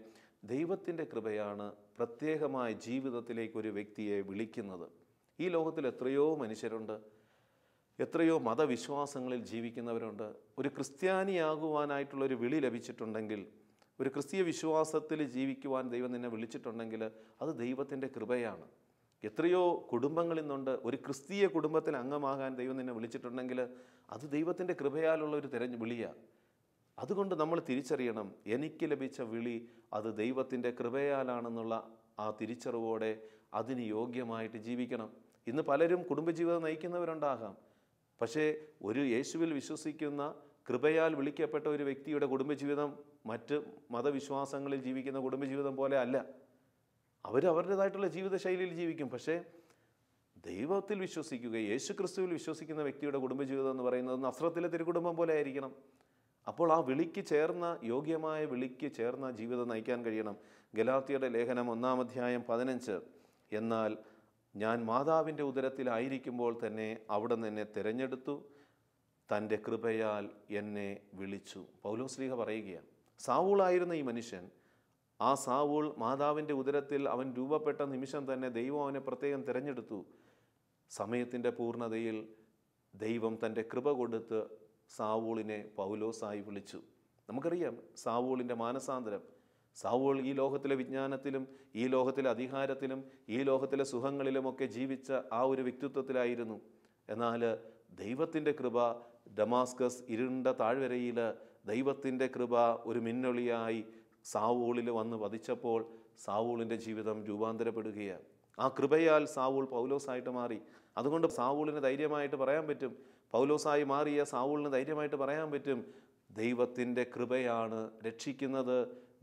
ദൈവത്തിൻ്റെ കൃപയാണ് പ്രത്യേകമായ ജീവിതത്തിലേക്ക് ഒരു വ്യക്തിയെ വിളിക്കുന്നത്. ഈ ലോകത്തിൽ എത്രയോ മനുഷ്യരുണ്ട്, എത്രയോ മതവിശ്വാസങ്ങളിൽ ജീവിക്കുന്നവരുണ്ട്. ഒരു ക്രിസ്ത്യാനിയാകുവാനായിട്ടുള്ളൊരു വിളി ലഭിച്ചിട്ടുണ്ടെങ്കിൽ, ഒരു ക്രിസ്തീയ വിശ്വാസത്തിൽ ജീവിക്കുവാൻ ദൈവം നിന്നെ വിളിച്ചിട്ടുണ്ടെങ്കിൽ അത് ദൈവത്തിൻ്റെ കൃപയാണ്. എത്രയോ കുടുംബങ്ങളിൽ നിന്നുണ്ട്, ഒരു ക്രിസ്തീയ കുടുംബത്തിൽ അംഗമാകാൻ ദൈവം നിന്നെ വിളിച്ചിട്ടുണ്ടെങ്കിൽ അത് ദൈവത്തിൻ്റെ കൃപയാലുള്ള ഒരു വിളിയാണ്. അതുകൊണ്ട് നമ്മൾ തിരിച്ചറിയണം, എനിക്ക് ലഭിച്ച വിളി അത് ദൈവത്തിൻ്റെ കൃപയാലാണെന്നുള്ള ആ തിരിച്ചറിവോടെ അതിന് യോഗ്യമായിട്ട് ജീവിക്കണം. ഇന്ന് പലരും കുടുംബജീവിതം നയിക്കുന്നവരുണ്ടാകാം, പക്ഷേ ഒരു യേശുവിൽ വിശ്വസിക്കുന്ന കൃപയാൽ വിളിക്കപ്പെട്ട ഒരു വ്യക്തിയുടെ കുടുംബജീവിതം മറ്റ് മതവിശ്വാസങ്ങളിൽ ജീവിക്കുന്ന കുടുംബജീവിതം പോലെ അല്ല. അവരുടേതായിട്ടുള്ള ജീവിതശൈലിയിൽ ജീവിക്കും, പക്ഷേ ദൈവത്തിൽ വിശ്വസിക്കുക, യേശു ക്രിസ്തുവിൽ വിശ്വസിക്കുന്ന വ്യക്തിയുടെ കുടുംബജീവിതം എന്ന് പറയുന്നത് നസ്രത്തിലെ തിരുകുടുംബം പോലെ ആയിരിക്കണം. അപ്പോൾ ആ വിളിക്ക് ചേർന്ന, യോഗ്യമായ വിളിക്ക് ചേർന്ന ജീവിതം നയിക്കാൻ കഴിയണം. ഗലാത്യരുടെ ലേഖനം 1-ാം അധ്യായം 15, എന്നാൽ ഞാൻ മാതാവിൻ്റെ ഉദരത്തിലായിരിക്കുമ്പോൾ തന്നെ അവിടുന്ന് എന്നെ തിരഞ്ഞെടുത്തു, തൻ്റെ കൃപയാൽ എന്നെ വിളിച്ചു. പൗലോസ്ലീഹ പറയുകയാണ്, സാവൂളായിരുന്ന ഈ മനുഷ്യൻ, ആ സാവൂൾ മാതാവിൻ്റെ ഉദരത്തിൽ അവൻ രൂപപ്പെട്ട നിമിഷം തന്നെ ദൈവം അവനെ പ്രത്യേകം തിരഞ്ഞെടുത്തു. സമയത്തിൻ്റെ പൂർണ്ണതയിൽ ദൈവം തൻ്റെ കൃപ കൊടുത്ത് സാവൂളിനെ പൗലോസായി വിളിച്ചു. നമുക്കറിയാം സാവൂളിൻ്റെ മാനസാന്തരം. സാവൂൾ ഈ ലോകത്തിലെ വിജ്ഞാനത്തിലും ഈ ലോകത്തിലെ അധികാരത്തിലും ഈ ലോകത്തിലെ സുഖങ്ങളിലുമൊക്കെ ജീവിച്ച ആ ഒരു വ്യക്തിത്വത്തിലായിരുന്നു. എന്നാൽ ദൈവത്തിൻ്റെ കൃപ ഡമാസ്കസ് ഇരുണ്ട താഴ്വരയിൽ ദൈവത്തിൻ്റെ കൃപ ഒരു മിന്നൊളിയായി സാവൂളിൽ വന്ന് പതിച്ചപ്പോൾ സാവൂളിൻ്റെ ജീവിതം രൂപാന്തരപ്പെടുകയാണ്. ആ കൃപയാൽ സാവൂൾ പൗലോസായിട്ട് മാറി. അതുകൊണ്ട് സാവൂളിന് ധൈര്യമായിട്ട് പറയാൻ പറ്റും, പൗലോസായി മാറിയ സാവൂളിന് ധൈര്യമായിട്ട് പറയാൻ പറ്റും, ദൈവത്തിൻ്റെ കൃപയാണ് രക്ഷിക്കുന്നത്,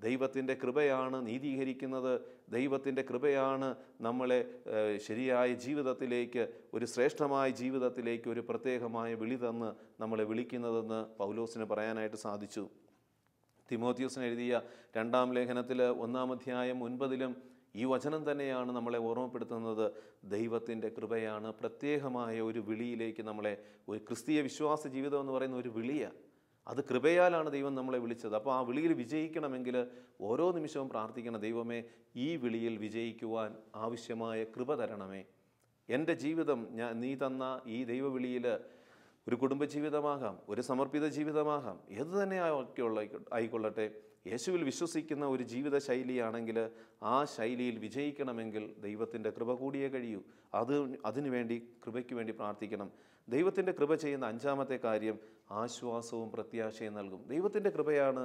ദൈവത്തിൻ്റെ കൃപയാണ് നീതീകരിക്കുന്നത്, ദൈവത്തിൻ്റെ കൃപയാണ് നമ്മളെ ശരിയായ ജീവിതത്തിലേക്ക്, ഒരു ശ്രേഷ്ഠമായ ജീവിതത്തിലേക്ക് ഒരു പ്രത്യേകമായ വിളി തന്ന് നമ്മളെ വിളിക്കുന്നതെന്ന് പൗലോസിന് പറയാനായിട്ട് സാധിച്ചു. തിമോത്തിയോസിന് എഴുതിയ 2-ാം ലേഖനത്തിൽ 1-ാം അധ്യായം 9 ഈ വചനം തന്നെയാണ് നമ്മളെ ഓർമ്മപ്പെടുത്തുന്നത്. ദൈവത്തിൻ്റെ കൃപയാണ് പ്രത്യേകമായ ഒരു വിളിയിലേക്ക് നമ്മളെ, ഒരു ക്രിസ്തീയ വിശ്വാസ ജീവിതം എന്ന് പറയുന്ന ഒരു വിളിയാണ്. അത് കൃപയാലാണ് ദൈവം നമ്മളെ വിളിച്ചത്. അപ്പോൾ ആ വിളിയിൽ വിജയിക്കണമെങ്കിൽ ഓരോ നിമിഷവും പ്രാർത്ഥിക്കണം, ദൈവമേ ഈ വിളിയിൽ വിജയിക്കുവാൻ ആവശ്യമായ കൃപ തരണമേ. എൻ്റെ ജീവിതം നീ തന്ന ഈ ദൈവവിളിയിൽ ഒരു കുടുംബജീവിതമാകാം, ഒരു സമർപ്പിത ജീവിതമാകാം, ഏതു തന്നെ ആയിക്കൊള്ളട്ടെ, യേശുവിൽ വിശ്വസിക്കുന്ന ഒരു ജീവിത ശൈലിയാണെങ്കിൽ ആ ശൈലിയിൽ വിജയിക്കണമെങ്കിൽ ദൈവത്തിൻ്റെ കൃപ കൂടിയേ കഴിയൂ. അതിനുവേണ്ടി കൃപയ്ക്ക് വേണ്ടി പ്രാർത്ഥിക്കണം. ദൈവത്തിൻ്റെ കൃപ ചെയ്യുന്ന 5-ാമത്തെ കാര്യം ആശ്വാസവും പ്രത്യാശയും നൽകും. ദൈവത്തിൻ്റെ കൃപയാണ്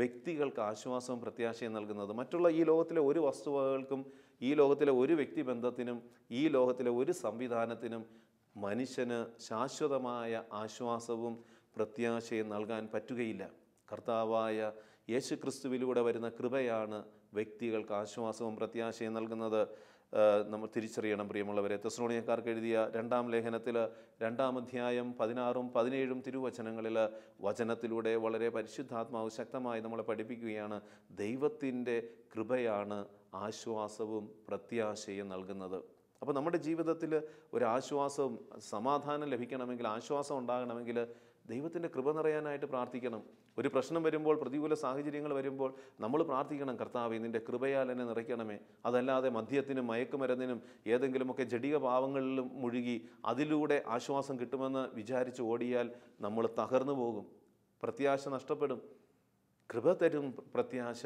വ്യക്തികൾക്ക് ആശ്വാസവും പ്രത്യാശയും നൽകുന്നത്. മറ്റുള്ള ഈ ലോകത്തിലെ ഒരു വസ്തുവകകൾക്കും, ഈ ലോകത്തിലെ ഒരു വ്യക്തിബന്ധത്തിനും, ഈ ലോകത്തിലെ ഒരു സംവിധാനത്തിനും മനുഷ്യന് ശാശ്വതമായ ആശ്വാസവും പ്രത്യാശയും നൽകാൻ പറ്റുകയില്ല. കർത്താവായ യേശു ക്രിസ്തുവിലൂടെ വരുന്ന കൃപയാണ് വ്യക്തികൾക്ക് ആശ്വാസവും പ്രത്യാശയും നൽകുന്നത്. നമ്മൾ തിരിച്ചറിയണം പ്രിയമുള്ളവരെ. തെസ്സലോനിയക്കാർക്ക് എഴുതിയ 2-ാം ലേഖനത്തിൽ 2-ാം അധ്യായം 16ഉം 17ഉം തിരുവചനങ്ങളിൽ വചനത്തിലൂടെ വളരെ പരിശുദ്ധാത്മാവ് ശക്തമായി നമ്മളെ പഠിപ്പിക്കുകയാണ്, ദൈവത്തിൻ്റെ കൃപയാണ് ആശ്വാസവും പ്രത്യാശയും നൽകുന്നത്. അപ്പോൾ നമ്മുടെ ജീവിതത്തിൽ ഒരു ആശ്വാസവും സമാധാനം ലഭിക്കണമെങ്കിൽ, ആശ്വാസം ഉണ്ടാകണമെങ്കിൽ ദൈവത്തിൻ്റെ കൃപ നിറയാനായിട്ട് പ്രാർത്ഥിക്കണം. ഒരു പ്രശ്നം വരുമ്പോൾ, പ്രതികൂല സാഹചര്യങ്ങൾ വരുമ്പോൾ നമ്മൾ പ്രാർത്ഥിക്കണം, കർത്താവേ നിൻ്റെ കൃപയാൽ എന്നെ നിറയ്ക്കണമേ. അതല്ലാതെ മദ്യത്തിനും മയക്കുമരുന്നിനും ഏതെങ്കിലുമൊക്കെ ജഡിക പാവങ്ങളിലും മുഴുകി അതിലൂടെ ആശ്വാസം കിട്ടുമെന്ന് വിചാരിച്ച് ഓടിയാൽ നമ്മൾ തകർന്നു പോകും, പ്രത്യാശ നഷ്ടപ്പെടും. കൃപ തരും പ്രത്യാശ,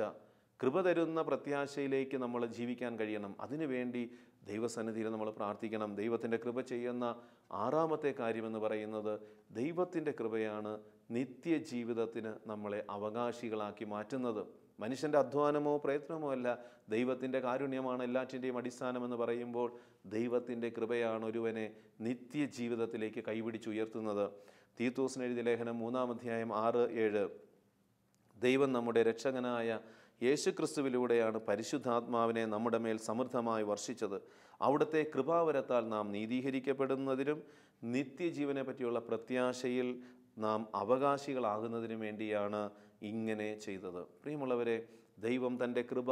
കൃപ തരുന്ന പ്രത്യാശയിലേക്ക് നമ്മൾ ജീവിക്കാൻ കഴിയണം. അതിനുവേണ്ടി ദൈവസന്നിധിയിൽ നമ്മൾ പ്രാർത്ഥിക്കണം. ദൈവത്തിൻ്റെ കൃപ ചെയ്യുന്ന ആറാമത്തെ കാര്യമെന്ന് പറയുന്നത് ദൈവത്തിൻ്റെ കൃപയാണ് നിത്യജീവിതത്തിന് നമ്മളെ അവകാശികളാക്കി മാറ്റുന്നത്. മനുഷ്യൻ്റെ അധ്വാനമോ പ്രയത്നമോ അല്ല, ദൈവത്തിൻ്റെ കാരുണ്യമാണ് എല്ലാറ്റിൻ്റെയും അടിസ്ഥാനമെന്ന് പറയുമ്പോൾ ദൈവത്തിൻ്റെ കൃപയാണ് ഒരുവനെ നിത്യജീവിതത്തിലേക്ക് കൈപിടിച്ചുയർത്തുന്നത്. തീത്തോസിന് എഴുതിയ ലേഖനം 3-ാം അധ്യായം 6-7. ദൈവം നമ്മുടെ രക്ഷകനായ യേശുക്രിസ്തുവിലൂടെയാണ് പരിശുദ്ധാത്മാവിനെ നമ്മുടെ മേൽ സമൃദ്ധമായി വർഷിച്ചത്. അവിടുത്തെ കൃപാവരത്താൽ നാം നീതീകരിക്കപ്പെടുന്നതിനും നിത്യജീവനെ പറ്റിയുള്ള പ്രത്യാശയിൽ നാം അവകാശികളാകുന്നതിനും വേണ്ടിയാണ് ഇങ്ങനെ ചെയ്തത്. പ്രിയമുള്ളവരെ, ദൈവം തൻ്റെ കൃപ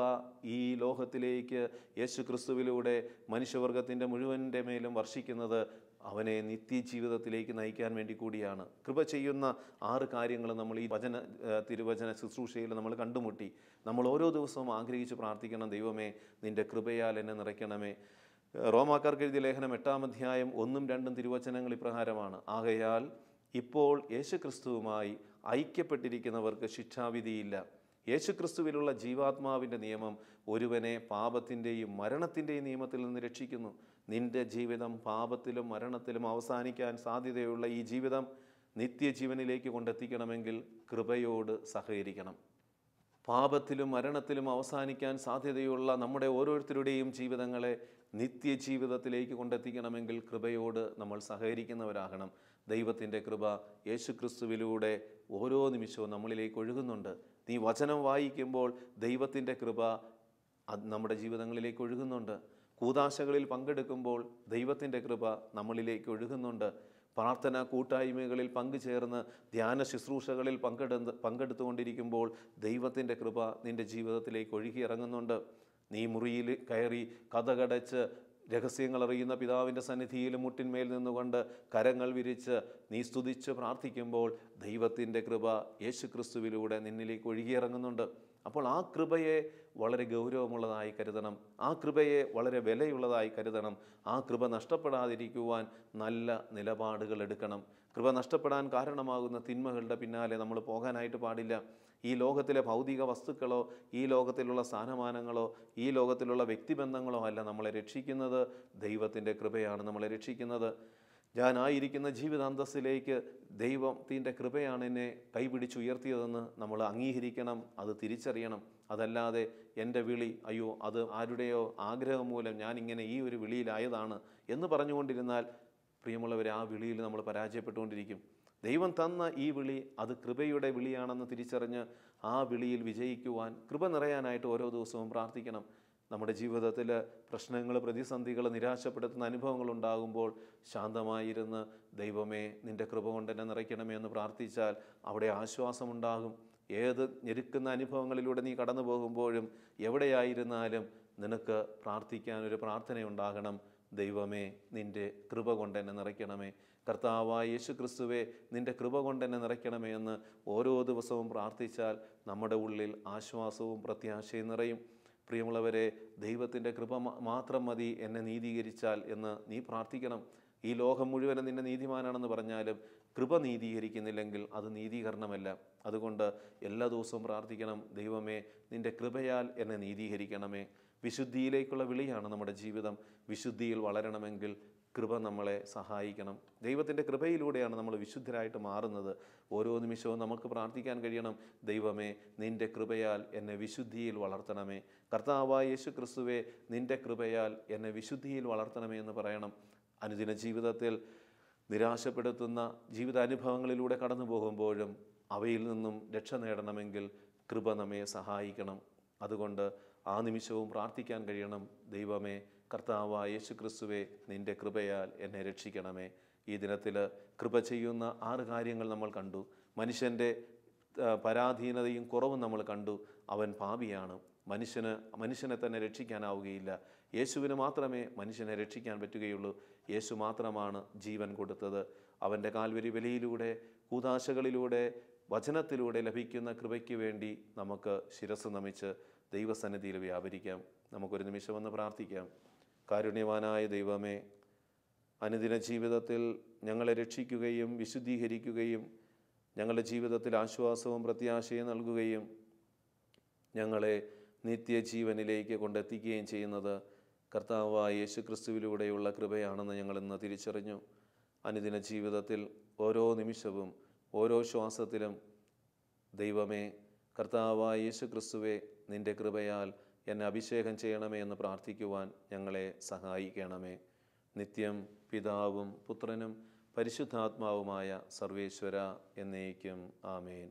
ഈ ലോകത്തിലേക്ക് യേശുക്രിസ്തുവിലൂടെ മനുഷ്യവർഗത്തിൻ്റെ മുഴുവൻ്റെ മേലും വർഷിക്കുന്നത് അവനെ നിത്യജീവിതത്തിലേക്ക് നയിക്കാൻ വേണ്ടി കൂടിയാണ്. കൃപ ചെയ്യുന്ന 6 കാര്യങ്ങൾ നമ്മൾ ഈ തിരുവചന ശുശ്രൂഷയിൽ നമ്മൾ കണ്ടുമുട്ടി. നമ്മൾ ഓരോ ദിവസവും ആഗ്രഹിച്ച് പ്രാർത്ഥിക്കണം, ദൈവമേ നിൻ്റെ കൃപയാൽ എന്നെ നിറയ്ക്കണമേ. റോമാക്കാർക്ക് എഴുതിയ ലേഖനം 8-ാം അധ്യായം 1-2 തിരുവചനങ്ങൾ ഇപ്രകാരമാണ്: ആകയാൽ ഇപ്പോൾ യേശുക്രിസ്തുവുമായി ഐക്യപ്പെട്ടിരിക്കുന്നവർക്ക് ശിക്ഷാവിധിയില്ല. യേശുക്രിസ്തുവിലുള്ള ജീവാത്മാവിൻ്റെ നിയമം ഒരുവനെ പാപത്തിൻ്റെയും മരണത്തിൻ്റെയും നിയമത്തിൽ നിന്ന് രക്ഷിക്കുന്നു. നിന്റെ ജീവിതം പാപത്തിലും മരണത്തിലും അവസാനിക്കാൻ സാധ്യതയുള്ള ഈ ജീവിതം നിത്യജീവനിലേക്ക് കൊണ്ടെത്തിക്കണമെങ്കിൽ കൃപയോട് സഹകരിക്കണം. പാപത്തിലും മരണത്തിലും അവസാനിക്കാൻ സാധ്യതയുള്ള നമ്മുടെ ഓരോരുത്തരുടെയും ജീവിതങ്ങളെ നിത്യജീവിതത്തിലേക്ക് കൊണ്ടെത്തിക്കണമെങ്കിൽ കൃപയോട് നമ്മൾ സഹകരിക്കുന്നവരാകണം. ദൈവത്തിൻ്റെ കൃപ യേശുക്രിസ്തുവിലൂടെ ഓരോ നിമിഷവും നമ്മളിലേക്ക് ഒഴുകുന്നുണ്ട്. നീ വചനം വായിക്കുമ്പോൾ ദൈവത്തിൻ്റെ കൃപ നമ്മുടെ ജീവിതങ്ങളിലേക്ക് ഒഴുകുന്നുണ്ട്. കൂദാശകളിൽ പങ്കെടുക്കുമ്പോൾ ദൈവത്തിൻ്റെ കൃപ നമ്മളിലേക്ക് ഒഴുകുന്നുണ്ട്. പ്രാർത്ഥന കൂട്ടായ്മകളിൽ പങ്കുചേർന്ന് ധ്യാന ശുശ്രൂഷകളിൽ പങ്കെടുത്തുകൊണ്ടിരിക്കുമ്പോൾ ദൈവത്തിൻ്റെ കൃപ നിൻ്റെ ജീവിതത്തിലേക്ക് ഒഴുകിയിറങ്ങുന്നുണ്ട്. നീ മുറിയിൽ കയറി കതകടച്ച് രഹസ്യങ്ങൾ അറിയുന്ന പിതാവിൻ്റെ സന്നിധിയിൽ മുട്ടിന്മേൽ നിന്നുകൊണ്ട് കരങ്ങൾ വിരിച്ച് നീ സ്തുതിച്ച് പ്രാർത്ഥിക്കുമ്പോൾ ദൈവത്തിൻ്റെ കൃപ യേശുക്രിസ്തുവിലൂടെ നിന്നിലേക്ക് ഒഴുകിയിറങ്ങുന്നുണ്ട്. അപ്പോൾ ആ കൃപയെ വളരെ ഗൗരവമുള്ളതായി കരുതണം, ആ കൃപയെ വളരെ വിലയുള്ളതായി കരുതണം. ആ കൃപ നഷ്ടപ്പെടാതിരിക്കുവാൻ നല്ല നിലപാടുകൾ എടുക്കണം. കൃപ നഷ്ടപ്പെടാൻ കാരണമാകുന്ന തിന്മകളുടെ പിന്നാലെ നമ്മൾ പോകാനായിട്ട് പാടില്ല. ഈ ലോകത്തിലെ ഭൗതിക വസ്തുക്കളോ ഈ ലോകത്തിലുള്ള സ്ഥാനമാനങ്ങളോ ഈ ലോകത്തിലുള്ള വ്യക്തിബന്ധങ്ങളോ അല്ല നമ്മളെ രക്ഷിക്കുന്നത്. ദൈവത്തിൻ്റെ കൃപയാണ് നമ്മളെ രക്ഷിക്കുന്നത്. ഞാനായിരിക്കുന്ന ജീവിതാന്തസ്സിലേക്ക് ദൈവത്തിൻ്റെ കൃപയാണ് എന്നെ കൈപിടിച്ചുയർത്തിയതെന്ന് നമ്മൾ അംഗീകരിക്കണം, അത് തിരിച്ചറിയണം. അതല്ലാതെ എൻ്റെ വിളി, അയ്യോ അത് ആരുടെയോ ആഗ്രഹം മൂലം ഞാനിങ്ങനെ ഈ ഒരു വിളിയിലായതാണ് എന്ന് പറഞ്ഞുകൊണ്ടിരുന്നാൽ പ്രിയമുള്ളവരെ, ആ വിളിയിൽ നമ്മൾ പരാജയപ്പെട്ടുകൊണ്ടിരിക്കും. ദൈവം തന്ന ഈ വിളി അത് കൃപയുടെ വിളിയാണെന്ന് തിരിച്ചറിഞ്ഞ് ആ വിളിയിൽ വിജയിക്കുവാൻ കൃപ നിറയാനായിട്ട് ഓരോ ദിവസവും പ്രാർത്ഥിക്കണം. നമ്മുടെ ജീവിതത്തിൽ പ്രശ്നങ്ങൾ, പ്രതിസന്ധികൾ, നിരാശപ്പെടുത്തുന്ന അനുഭവങ്ങൾ ഉണ്ടാകുമ്പോൾ ശാന്തമായിരുന്ന് ദൈവമേ നിൻ്റെ കൃപ കൊണ്ട് എന്നെ നിറയ്ക്കണമേ എന്ന് പ്രാർത്ഥിച്ചാൽ അവിടെ ആശ്വാസമുണ്ടാകും. ഏത് ഞെരുക്കുന്ന അനുഭവങ്ങളിലൂടെ നീ കടന്നു പോകുമ്പോഴും എവിടെയായിരുന്നാലും നിനക്ക് പ്രാർത്ഥിക്കാനൊരു പ്രാർത്ഥനയുണ്ടാകണം. ദൈവമേ നിൻ്റെ കൃപ കൊണ്ട് എന്നെ നിറയ്ക്കണമേ, കർത്താവായ യേശുക്രിസ്തുവേ നിൻ്റെ കൃപ കൊണ്ട് എന്നെ നിറയ്ക്കണമേ എന്ന് ഓരോ ദിവസവും പ്രാർത്ഥിച്ചാൽ നമ്മുടെ ഉള്ളിൽ ആശ്വാസവും പ്രത്യാശയും നിറയും. പ്രിയമുള്ളവരെ, ദൈവത്തിൻ്റെ കൃപ മാത്രം മതി എന്നെ നീതീകരിച്ചാൽ എന്ന് നീ പ്രാർത്ഥിക്കണം. ഈ ലോകം മുഴുവനും നിന്നെ നീതിമാനാണെന്ന് പറഞ്ഞാലും കൃപ നീതീകരിക്കുന്നില്ലെങ്കിൽ അത് നീതീകരണമല്ല. അതുകൊണ്ട് എല്ലാ ദിവസവും പ്രാർത്ഥിക്കണം, ദൈവമേ നിൻ്റെ കൃപയാൽ എന്നെ നീതീകരിക്കണമേ. വിശുദ്ധിയിലേക്കുള്ള വിളിയാണ് നമ്മുടെ ജീവിതം. വിശുദ്ധിയിൽ വളരണമെങ്കിൽ കൃപ നമ്മളെ സഹായിക്കണം. ദൈവത്തിൻ്റെ കൃപയിലൂടെയാണ് നമ്മൾ വിശുദ്ധരായിട്ട് മാറുന്നത്. ഓരോ നിമിഷവും നമുക്ക് പ്രാർത്ഥിക്കാൻ കഴിയണം, ദൈവമേ നിൻ്റെ കൃപയാൽ എന്നെ വിശുദ്ധിയിൽ വളർത്തണമേ. കർത്താവായ യേശുക്രിസ്തുവേ നിൻ്റെ കൃപയാൽ എന്നെ വിശുദ്ധിയിൽ വളർത്തണമേ എന്ന് പറയണം. അനുദിന ജീവിതത്തിൽ നിരാശപ്പെടുത്തുന്ന ജീവിതാനുഭവങ്ങളിലൂടെ കടന്നു പോകുമ്പോഴും അവയിൽ നിന്നും രക്ഷ നേടണമെങ്കിൽ കൃപ നമ്മെ സഹായിക്കണം. അതുകൊണ്ട് ആ നിമിഷവും പ്രാർത്ഥിക്കാൻ കഴിയണം, ദൈവമേ കർത്താവായ യേശുക്രിസ്തുവേ നിൻ്റെ കൃപയാൽ എന്നെ രക്ഷിക്കണമേ. ഈ ദിനത്തിൽ കൃപ ചെയ്യുന്ന 6 കാര്യങ്ങൾ നമ്മൾ കണ്ടു. മനുഷ്യൻ്റെ പരാധീനതയും കുറവും നമ്മൾ കണ്ടു. അവൻ പാപിയാണ്. മനുഷ്യനെ തന്നെ രക്ഷിക്കാനാവുകയില്ല. യേശുവിന് മാത്രമേ മനുഷ്യനെ രക്ഷിക്കാൻ പറ്റുകയുള്ളൂ. യേശു മാത്രമാണ് ജീവൻ കൊടുത്തത്. അവൻ്റെ കാൽവരി ബലിയിലൂടെ കൂദാശകളിലൂടെ വചനത്തിലൂടെ ലഭിക്കുന്ന കൃപയ്ക്ക് വേണ്ടി നമുക്ക് ശിരസ് നമിച്ച് ദൈവസന്നിധിയിൽ വ്യാപരിക്കാം. നമുക്കൊരു നിമിഷമൊന്ന് പ്രാർത്ഥിക്കാം. കാരുണ്യവാനായ ദൈവമേ, അനുദിന ജീവിതത്തിൽ ഞങ്ങളെ രക്ഷിക്കുകയും വിശുദ്ധീകരിക്കുകയും ഞങ്ങളുടെ ജീവിതത്തിൽ ആശ്വാസവും പ്രത്യാശയും നൽകുകയും ഞങ്ങളെ നിത്യജീവനിലേക്ക് കൊണ്ടെത്തിക്കുകയും ചെയ്യുന്നത് കർത്താവായ യേശു ക്രിസ്തുവിലൂടെയുള്ള കൃപയാണെന്ന് ഞങ്ങളിന്ന് തിരിച്ചറിഞ്ഞു. അനുദിന ജീവിതത്തിൽ ഓരോ നിമിഷവും ഓരോ ശ്വാസത്തിലും ദൈവമേ, കർത്താവായ യേശു ക്രിസ്തുവെ, നിൻ്റെ കൃപയാൽ എന്നെ അഭിഷേകം ചെയ്യണമേ എന്ന് പ്രാർത്ഥിക്കുവാൻ ഞങ്ങളെ സഹായിക്കണമേ. നിത്യം പിതാവും പുത്രനും പരിശുദ്ധാത്മാവുമായ സർവേശ്വര എന്നേക്കും ആമേൻ.